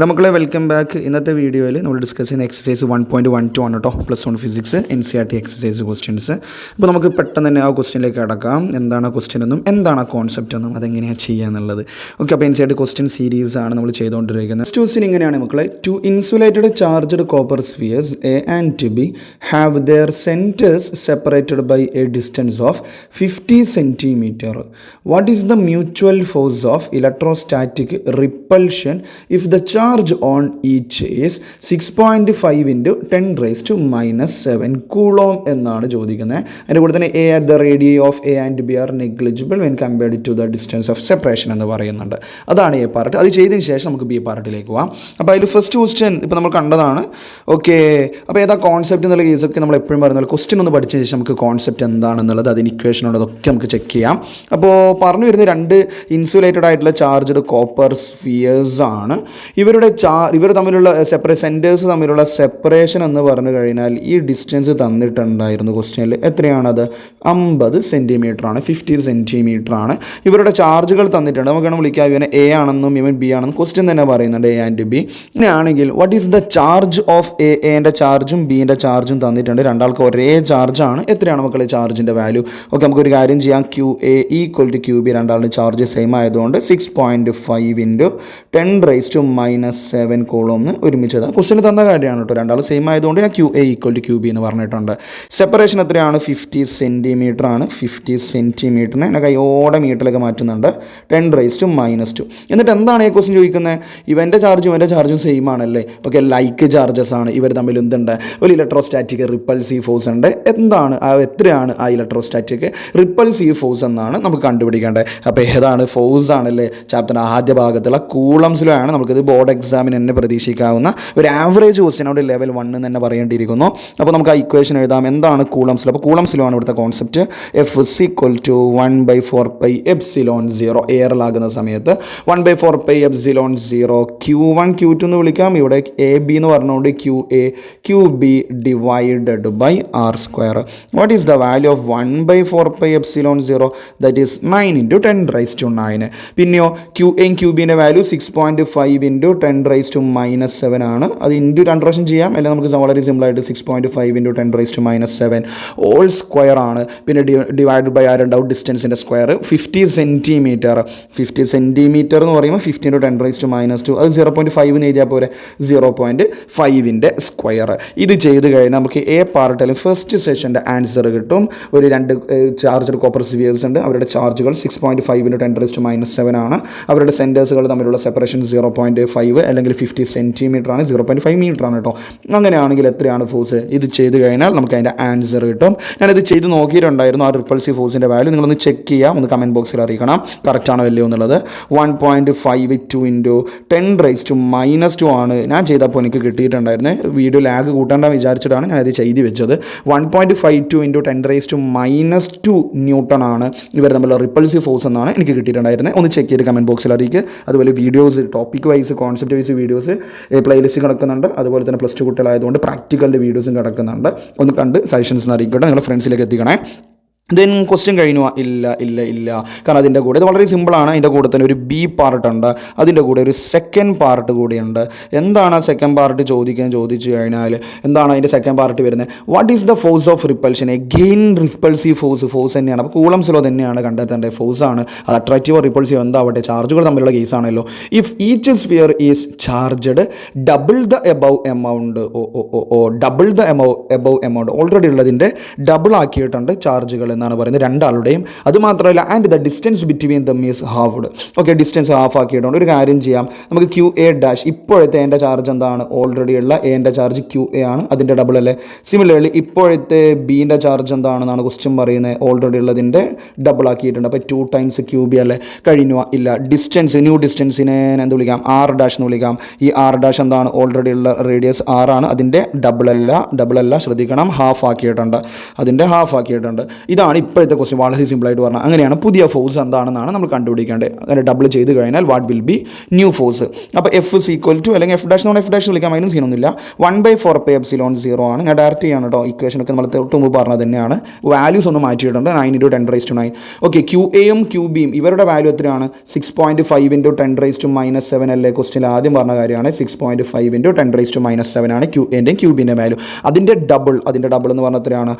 നമുക്കുള്ള welcome back. ഇന്നത്തെ വീഡിയോയിൽ നമ്മൾ ഡിസ്കസ് ചെയ്യുന്ന എക്സസൈസ് 1.12 ആണ് കേട്ടോ, +1 ഫിസിക്സ് NCERT എക്സസൈസ് ക്വസ്റ്റ്യൻസ്. അപ്പോൾ നമുക്ക് പെട്ടെന്ന് തന്നെ ആ ക്വസ്റ്റ്യനിലേക്ക് കടക്കാം. എന്താണ് ആ ക്വസ്റ്റ്യൻ എന്നും എന്താണ് ആ കോൺസെപ്റ്റ് എന്നും അതെങ്ങനെയാണ് ചെയ്യുക എന്നുള്ളത്. ഓക്കെ, അപ്പോൾ NCERT ക്വസ്റ്റ്യൻ സീരീസ് ആണ് നമ്മൾ ചെയ്തുകൊണ്ടിരിക്കുന്നത്. ഫസ്റ്റ് ക്വസ്റ്റ്യൻ ഇങ്ങനെയാണ് മക്കളെ: two insulated charged copper spheres A and B have their centers separated by a distance of 50 centimeter. What is the mutual force of electrostatic repulsion if the charge on each is 6.5 into 10⁻⁻⁷ coulomb എന്നാണ് ചോദിക്കുന്നത്. അതിൻ്റെ കൂടെ തന്നെ A at the radii of A and B are negligible when compared to the distance of separation എന്ന് പറയുന്നുണ്ട്. അതാണ് A part. അത് ചെയ്തതിന് ശേഷം നമുക്ക് B പാർട്ടിലേക്ക് പോകാം. അപ്പോൾ അതിൽ ഫസ്റ്റ് ക്വസ്റ്റ്യൻ ഇപ്പോൾ നമ്മൾ കണ്ടതാണ്. ഓക്കെ, അപ്പോൾ ഏതാ കോൺസെപ്റ്റ് എന്നുള്ള കേസൊക്കെ നമ്മൾ എപ്പോഴും പറയുന്നത് ക്വസ്റ്റ്യൻ ഒന്ന് പഠിച്ചതിന് ശേഷം നമുക്ക് കോൺസെപ്റ്റ് എന്താണെന്നുള്ളത് അതിന് ഇക്വേഷൻ ഉള്ളതൊക്കെ നമുക്ക് ചെക്ക് ചെയ്യാം. അപ്പോൾ പറഞ്ഞു വരുന്ന രണ്ട് ഇൻസുലേറ്റഡ് ആയിട്ടുള്ള ചാർജ്ഡ് കോപ്പർ സ്ഫിയേഴ്സ് ആണ്. ഇവർ തമ്മിലുള്ള സെൻറ്റേഴ്സ് തമ്മിലുള്ള സെപ്പറേഷൻ എന്ന് പറഞ്ഞു കഴിഞ്ഞാൽ ഈ ഡിസ്റ്റൻസ് തന്നിട്ടുണ്ടായിരുന്നു ക്വസ്റ്റ്യനിൽ. എത്രയാണത്? 50 സെൻറ്റിമീറ്റർ ആണ്, 50 സെൻറ്റിമീറ്റർ ആണ്. ഇവരുടെ ചാർജുകൾ തന്നിട്ടുണ്ട്. നമുക്ക് വേണം വിളിക്കാം ഇവനെ A ആണെന്നും ഇവൻ B ആണെന്നും ക്വസ്റ്റ്യൻ തന്നെ പറയുന്നുണ്ട്, A and B. ഇങ്ങനെയാണെങ്കിൽ what is the charge of എൻ്റെ ചാർജും ബിൻ്റെ ചാർജും തന്നിട്ടുണ്ട്. രണ്ടാൾക്ക് ഒരേ ചാർജാണ്. എത്രയാണ് മക്കളെ ചാർജിൻ്റെ വാല്യൂ? ഓക്കെ, നമുക്കൊരു കാര്യം ചെയ്യാം. QA = QB, രണ്ടാളുടെ ചാർജ് സെയിം ആയതുകൊണ്ട് 6.5 into 10⁻⁻⁷ കൂളോംന്ന് ഒരുമിച്ച് എഴുതാം. ക്വസ്റ്റ്യൻ തന്ന കാര്യമാണ് കേട്ടോ. രണ്ടാൾ സെയിം ആയതുകൊണ്ട് ഞാൻ QA = QB എന്ന് പറഞ്ഞിട്ടുണ്ട്. സെപ്പറേഷൻ എത്രയാണ്? 50 സെൻറ്റിമീറ്റർ ആണ്. 50 സെൻറ്റിമീറ്ററിനെ ഞാൻ കൈയോടെ മീറ്ററിലേക്ക് മാറ്റുന്നുണ്ട്. 10⁻⁻². എന്നിട്ട് എന്താണ് ഈ ക്വസ്റ്റ്യൻ ചോദിക്കുന്നത്? ഇവൻ്റെ ചാർജും സെയിം ആണല്ലേ? ഓക്കെ, ലൈക്ക് ചാർജസ് ആണ്. ഇവർ തമ്മിൽ എന്തുണ്ട്? ഒരു ഇലക്ട്രോസ്റ്റാറ്റിക് റിപ്പൾസീവ് ഫോഴ്സ് ഉണ്ട്. എത്രയാണ് ആ ഇലക്ട്രോസ്റ്റാറ്റിക് റിപ്പൾസീവ് ഫോഴ്സ് എന്നാണ് നമുക്ക് കണ്ടുപിടിക്കേണ്ടത്. അപ്പോൾ ഏതാണ്? ഫോഴ്സ് ആണല്ലേ. ചാപ്റ്ററിൻ്റെ ആദ്യ ഭാഗത്തുള്ള കൂളംസിലാണ്. നമുക്കിത് ബോർഡ് എക്സാമിന് തന്നെ പ്രതീക്ഷിക്കാവുന്ന ഒരു ആവറേജ് ക്വസ്റ്റ്യൻ, അവിടെ ലെവൽ 1 എന്ന് തന്നെ പറയേണ്ടിയിരിക്കുന്നു. അപ്പോൾ നമുക്ക് ആ ഇക്വേഷൻ എഴുതാം. എന്താണ് കൂളംസിൽ? അപ്പോൾ കൂളംസിലാണ് ഇവിടുത്തെ കോൺസെപ്റ്റ്. F = 1/4πε0 എയറിലാകുന്ന സമയത്ത് 1/4πε0 Q1 Q2 എന്ന് വിളിക്കാം. ഇവിടെ AB എന്ന് പറഞ്ഞുകൊണ്ട് QA QB /R². What is the value of 1/4πε0? That is 9 into 10⁻⁹. പിന്നെയോ QAയും QBൻ്റെ വാല്യൂ 6.5 into 10⁻⁻⁷ ആണ്. അത് ഇൻറ്റു 2 പ്രാവശ്യം ചെയ്യാം. അല്ലെങ്കിൽ നമുക്ക് വളരെ സിമ്പിളായിട്ട് 6.5 into 10⁻⁷ ഓൾ സ്ക്വയർ ആണ്. പിന്നെ ഡിവൈഡ് ബൈ ആരുണ്ടാവും? ഡിസ്റ്റൻസിൻ്റെ സ്ക്വയർ. 50 സെൻറ്റിമീറ്റർ. 50 സെൻറ്റിമീറ്റർ എന്ന് പറയുമ്പോൾ 50 into 10⁻⁻². അത് 0.5 എന്ന് എഴുതിയാൽ പോലെ 0.5ൻ്റെ സ്ക്വയർ. ഇത് ചെയ്ത് കഴിഞ്ഞാൽ നമുക്ക് A പാർട്ടിൽ ഫസ്റ്റ് സെഷൻ്റെ ആൻസർ കിട്ടും. ഒരു രണ്ട് ചാർജഡ് കോപ്പർ സ്ഫിയേഴ്സ് ഉണ്ട്. അവരുടെ ചാർജുകൾ 6.5 into 10⁻⁷ ആണ്. അവരുടെ സെൻറ്റേഴ്സുകൾ തമ്മിലുള്ള സെപ്പറേഷൻ 0.5 അല്ലെങ്കിൽ 50 സെൻറ്റിമീറ്റർ ആണ്. 0.5 മീറ്റർ ആണ് കേട്ടോ. അങ്ങനെയാണെങ്കിൽ എത്രയാണ് ഫോഴ്സ്? ഇത് ചെയ്ത് കഴിഞ്ഞാൽ നമുക്ക് അതിൻ്റെ ആൻസർ കിട്ടും. ഞാനിത് ചെയ്ത് നോക്കിയിട്ടുണ്ടായിരുന്നു. ആ റിപ്പൾസീവ് ഫോഴ്സിൻ്റെ വാല്യൂ നിങ്ങളൊന്ന് ചെക്ക് ചെയ്യാം. ഒന്ന് കമൻറ്റ് ബോക്സിൽ അറിയിക്കണം കറക്റ്റാണോ അല്ലയോ എന്നുള്ളത്. 1.52 into 10⁻⁻² ആണ് ഞാൻ ചെയ്തപ്പോൾ എനിക്ക് കിട്ടിയിട്ടുണ്ടായിരുന്നത്. വീഡിയോ ലാഗ് കൂട്ടാണ്ടെന്ന് വിചാരിച്ചിട്ടാണ് ഞാനത് ചെയ്ത് വെച്ചത്. 1.52 into 10⁻⁻² ന്യൂട്ടൺ ആണ് ഇവർ തമ്മിലുള്ള റിപ്പൾസീവ് ഫോഴ്സ് എന്നാണ് എനിക്ക് കിട്ടിയിട്ടുണ്ടായിരുന്നത്. ഒന്ന് ചെക്ക് ചെയ്ത് കമൻറ്റ് ബോക്സിൽ അറിയിക്കുക. അതുപോലെ videos topic wise concept vice videos playlist കിടക്കുന്നുണ്ട്. അതുപോലെ തന്നെ +2 കുട്ടികളായതുകൊണ്ട് പ്രാക്ടിക്കലിൻ്റെ വീഡിയോസും കിടക്കുന്നുണ്ട്. ഒന്ന് കണ്ട് സജഷൻസ് അറിയിക്കട്ടെ. നിങ്ങളുടെ ഫ്രണ്ട്സിലേക്ക് എത്തിക്കണേ. ദെൻ ക്വസ്റ്റ്യൻ കഴിഞ്ഞു? ഇല്ല. കാരണം അതിൻ്റെ കൂടെ ഇത് വളരെ സിമ്പിളാണ്. അതിൻ്റെ കൂടെ തന്നെ ഒരു B പാർട്ടുണ്ട്. അതിൻ്റെ കൂടെ ഒരു സെക്കൻഡ് പാർട്ട് കൂടിയുണ്ട്. എന്താണ് സെക്കൻഡ് പാർട്ട് ചോദിച്ചു കഴിഞ്ഞാൽ എന്താണ് അതിൻ്റെ സെക്കൻഡ് പാർട്ട് വരുന്നത്? What is the force of repulsion? Again repulsive force തന്നെയാണ്. അപ്പോൾ കൂളംസിലോ തന്നെയാണ് കണ്ടെത്തേണ്ടത്. ഫോഴ്സ് ആണ് അത്. അട്രാക്റ്റീവോ റിപ്പൾസീവ് എന്താവട്ടെ, ചാർജുകൾ തമ്മിലുള്ള കേസാണല്ലോ. If each sphere is charged double the above amount already ഉള്ളതിൻ്റെ ഡബിൾ ആക്കിയിട്ടുണ്ട് ചാർജുകൾ എന്നാണ് പറയുന്നത് രണ്ടാളുടെയും. അതുമാത്രമല്ല and the distance between them is halved. Okay, distance half ആക്കിയിട്ടുണ്ട്. ഒരു കാര്യം ചെയ്യാം, നമുക്ക് QA' ഇപ്പോഴത്തെ എൻ്റെ ചാർജ് എന്താണ്? ഓൾറെഡി ഉള്ള എൻ്റെ ചാർജ് QA ആണ്. അതിൻ്റെ ഡബിൾ അല്ലേ? സിമിലർലി ഇപ്പോഴത്തെ ബിൻ്റെ ചാർജ് എന്താണെന്നാണ് ക്വസ്റ്റ്യൻ പറയുന്നത്? ഓൾറെഡി ഉള്ളതിൻ്റെ ഡബിൾ ആക്കിയിട്ടുണ്ട്. അപ്പോൾ 2 times QB അല്ലേ? കഴിഞ്ഞു? ഇല്ല. ന്യൂ ഡിസ്റ്റൻസിനെ എന്ത് വിളിക്കാം? R' എന്ന് വിളിക്കാം. ഈ R' എന്താണ്? ഓൾറെഡി ഉള്ള റേഡിയസ് R ആണ്. അതിൻ്റെ ഡബിൾ അല്ല, ശ്രദ്ധിക്കണം. ഹാഫ് ആക്കിയിട്ടുണ്ട്. അതിൻ്റെ ഹാഫ് ആക്കിയിട്ടുണ്ട്. ഇതാണ് ഇതാണ് ഇപ്പോഴത്തെ ക്വസ്റ്റ്യൻ, വളരെ സിമ്പിളായിട്ട് പറഞ്ഞാൽ. അങ്ങനെയാണ് പുതിയ ഫോഴ്സ് എന്താണെന്നാണ് നമ്മൾ കണ്ടുപിടിക്കേണ്ടത്. അങ്ങനെ ഡബിൾ ചെയ്ത് കഴിഞ്ഞാൽ what will be new force. അപ്പോൾ എഫ് ഇസ് ഈക്വൽ ടു, അല്ലെങ്കിൽ എഫ് ഡാഷ് എഫ് ഡാഷ് വിളിക്കാൻ അതിനും സീനൊന്നുമില്ല, 1/4πε0 ആണ്. ഞാൻ ഡയറക്റ്റ് ചെയ്യാണ് കേട്ടോ, ഇക്വേഷനൊക്കെ നമ്മൾ തൊട്ട് മുമ്പ് പറഞ്ഞത് തന്നെയാണ്. വാല്യൂസ് ഒന്ന് മാറ്റിയിട്ടുണ്ട്, 9 × 10⁻⁹. ഓക്കെ, ക്യു എയും ക്യു ബിയും ഇവരുടെ വാല്യൂ എത്രയാണ്? 6.5 × 10⁻⁷ അല്ലേ? ക്വസ്റ്റ്യൻ ആദ്യം പറഞ്ഞ കാര്യമാണ്. 6.5 × 10⁻⁷ ആണ് ക്യു എൻ്റെയും ക്യു ബിൻ്റെ വാല്യൂ. അതിൻ്റെ ഡബിൾ എന്ന് പറഞ്ഞാൽ എത്രയാണ്?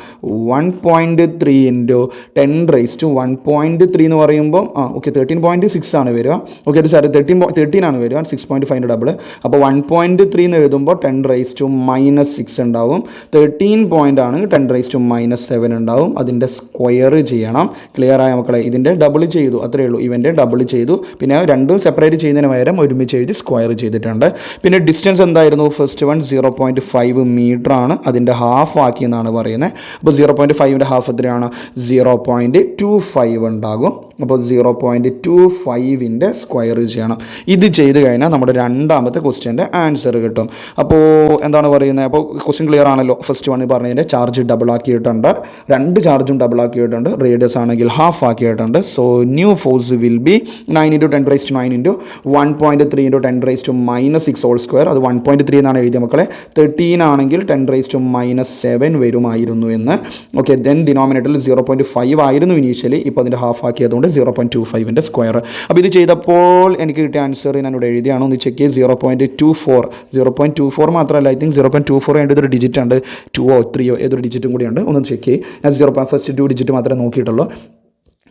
1.3 × 10⁻1.3 എന്ന് പറയുമ്പോൾ ഓക്കെ 13.6 ആണ് വരിക. ഓക്കെ, അത് സാർ 13 ആണ് വരിക, 6.5 ഡബിൾ. അപ്പോൾ 1.3 എന്ന് എഴുതുമ്പോൾ 10⁻⁻6 ഉണ്ടാവും. 13 പോയിൻ്റ് ആണ് 10⁻⁻7 ഉണ്ടാവും. അതിൻ്റെ സ്ക്വയർ ചെയ്യണം. ക്ലിയർ ആയ മക്കളെ? ഇതിൻ്റെ ഡബിൾ ചെയ്തു, അത്രയേ ഉള്ളൂ. ഇവൻ്റെ ഡബിൾ ചെയ്തു. പിന്നെ രണ്ടും സെപ്പറേറ്റ് ചെയ്യുന്നതിന് പകരം ഒരുമിച്ച് എഴുതി സ്ക്വയർ ചെയ്തിട്ടുണ്ട്. പിന്നെ ഡിസ്റ്റൻസ് എന്തായിരുന്നു? ഫസ്റ്റ് വൺ 0.5 മീറ്റർ ആണ്. അതിൻ്റെ ഹാഫ് ആക്കി എന്നാണ് പറയുന്നത്. അപ്പോൾ 0.5ൻ്റെ ഹാഫ് എത്രയാണ്? 0.25 ഉണ്ടാകും. അപ്പോൾ 0.25ൻ്റെ സ്ക്വയർ ചെയ്യണം. ഇത് ചെയ്ത് കഴിഞ്ഞാൽ നമ്മുടെ രണ്ടാമത്തെ ക്വസ്റ്റ്യൻ്റെ ആൻസർ കിട്ടും. അപ്പോൾ എന്താണ് പറയുന്നത്? അപ്പോൾ ക്വസ്റ്റ്യൻ ക്ലിയർ ആണല്ലോ. ഫസ്റ്റ് വൺ പറഞ്ഞതിൻ്റെ ചാർജ് ഡബിൾ ആക്കിയിട്ടുണ്ട്, രണ്ട് ചാർജും ഡബിൾ ആക്കിയിട്ടുണ്ട്, റേഡിയസ് ആണെങ്കിൽ ഹാഫ് ആക്കിയിട്ടുണ്ട്. So new force will be 9 × 10⁻⁹ × 1.3 × 10⁻⁻6 whole square. അത് 1.3 എന്നാണ് എഴുതിയ മക്കളെ. 13 ആണെങ്കിൽ 10⁻⁷ വരുമായിരുന്നു എന്ന്. ഓക്കെ, ദെൻ ഡിനോമിനേറ്ററിൽ 0.5 ആയിരുന്നു ഇനീഷ്യലി, ഇപ്പോൾ അതിൻ്റെ ഹാഫ് ആക്കിയതുകൊണ്ട് 0.25ൻ്റെ സ്ക്വയർ. അപ്പോൾ ഇത് ചെയ്തപ്പോൾ എനിക്ക് കിട്ടിയ ആൻസർ ഞാനിവിടെ എഴുതിയാണ്, ഒന്ന് ചെക്ക് ചെയ്ത് 0.24 മാത്രമല്ല, ഐ തിങ്ക് 0.24 വേണ്ട ഇതൊരു ഡിജിറ്റ് ഉണ്ട്, 2ഓ 3ഓ ഏതൊരു ഡിജിറ്റും കൂടിയുണ്ട്. ഒന്ന് ചെക്ക് ചെയ്ത് ഞാൻ ഫസ്റ്റ് 2 ഡിജിറ്റ് മാത്രമേ നോക്കിയിട്ടുള്ളൂ.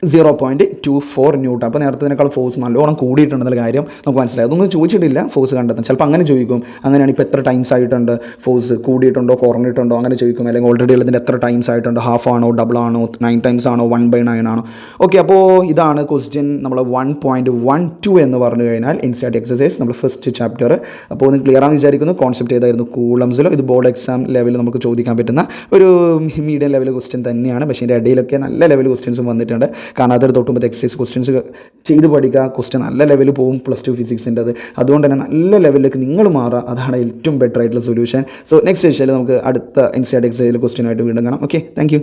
0.24 ന്യൂട്ടൺ. അപ്പോൾ നേരത്തേക്കാൾ ഫോഴ്സ് നല്ലോണം കൂടിയിട്ടുണ്ടെന്നുള്ള കാര്യം നമുക്ക് മനസ്സിലായി. അതൊന്നും ചോദിച്ചിട്ടില്ല ഫോഴ്സ് കണ്ടെത്താൻ. ചിലപ്പോൾ അങ്ങനെ ചോദിക്കും, അങ്ങനെയാണ് ഇപ്പോൾ എത്ര ടൈംസ് ആയിട്ടുണ്ട്, ഫോഴ്സ് കൂടിയിട്ടുണ്ടോ കുറഞ്ഞിട്ടുണ്ടോ അങ്ങനെ ചോദിക്കും. അല്ലെങ്കിൽ ഓൾറെഡി ഉള്ളതിൻ്റെ എത്ര ടൈംസ് ആയിട്ടുണ്ട്, ഹാഫ് ആണോ ഡബിൾ ആണോ 9 ടൈംസ് ആണോ 1/9 ആണോ. ഓക്കെ, അപ്പോൾ ഇതാണ് ക്വസ്റ്റ്യൻ നമ്മൾ 1.12 എന്ന് പറഞ്ഞു കഴിഞ്ഞാൽ NCERT എക്സസൈസ് നമ്മൾ ഫസ്റ്റ് ചാപ്റ്റർ. അപ്പോൾ ഒന്ന് ക്ലിയർ ആണെന്ന് വിചാരിക്കുന്നു. കോൺസെപ്റ്റ് ഏതായിരുന്നു? കൂളംസിലോ. ഇത് ബോർഡ് എക്സാം ലെവലിൽ നമുക്ക് ചോദിക്കാൻ പറ്റുന്ന ഒരു മീഡിയം ലെവൽ ക്വസ്റ്റ്യൻ തന്നെയാണ്. പക്ഷേ ഇതിൻ്റെ ഇടയിലൊക്കെ നല്ല ലെവൽ ക്വസ്റ്റ്യൻസും വന്നിട്ടുണ്ട്. കാണാത്തൊരു തൊട്ടുമ്പോൾ എക്സസൈസ് ക്വസ്റ്റ്യൻസ് ചെയ്ത് പഠിക്കുക. ക്വസ്റ്റ്യൻ നല്ല ലെവലിൽ പോകും +2 ഫിസിക്സിൻ്റെ. അതുകൊണ്ട് തന്നെ നല്ല ലെവലിലേക്ക് നിങ്ങൾ മാറുക, അതാണ് ഏറ്റവും ബെറ്റർ ആയിട്ടുള്ള സൊല്യൂഷൻ. സോ നെക്സ്റ്റ് സെഷനിൽ നമുക്ക് അടുത്ത NCERT എക്സസൈസിൽ ക്വസ്റ്റ്യനായിട്ട് വീണ്ടും കാണാം. Okay, thank you.